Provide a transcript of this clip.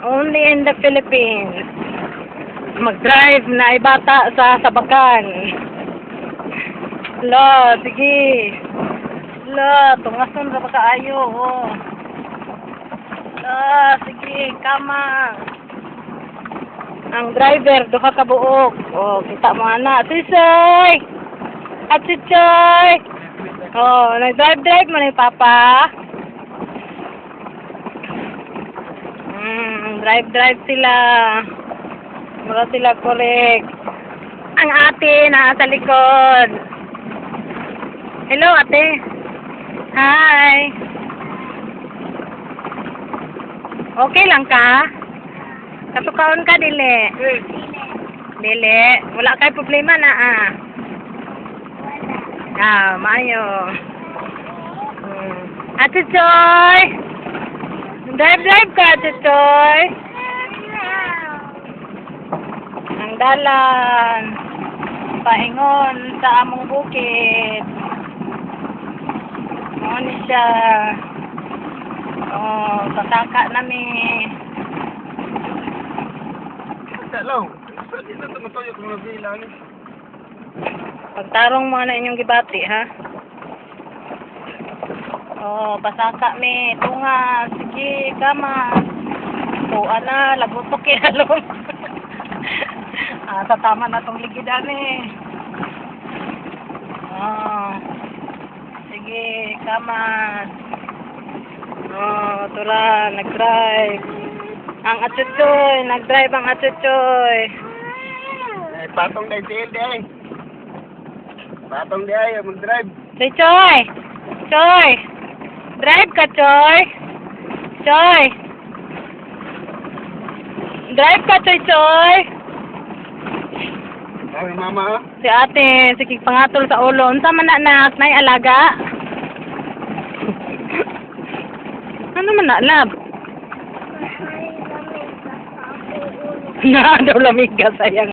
Only in the Philippines. Mag-drive na ibata sa sabakan. Lo, sige. Lo, tungason ra ba kaayo, oh. Lo, sige, kama. Ang driver, duha ka buok. Oh, kita mo ana. Sisoy! At si Choy! Oh, nag-drive mo ni Papa. Drive sila. Mura sila correct. Ang ate nasa likod. Hello, ate. Hi. Okay lang ka? Katukaon ka, dili? Dili. Wala kay problema na, ah. Maayo. Ate Choy! Drive ka, Ate Choy! Ang dalan. Paingon sa among bukid. Ano siya? Oh, tataka namin. Hello. Pwede na tumatuyo kung nabila ni. Pagtarong mo na inyong gibati, ha? Oh, pasaka mi. Tunga. Sige, kama. Tuwa na. Lagutok kinalong. Tatama na tong ligidan eh. Oh. Sige, kama. Oh, tura. Nag-drive. Ang atsuchoy. Nag-drive ang atsuchoy. Patong na ito eh. Patong di ay, mag-drive. Say, Choy! Choy! Drive ka, Choy! Choy! Drive ka, Choy, Choy! Ay, mama. Si ate, sige pangatol sa ulo. Unsa man anak, nay alaga? Ano man na, lab? Na, daw lamig ka, sayang.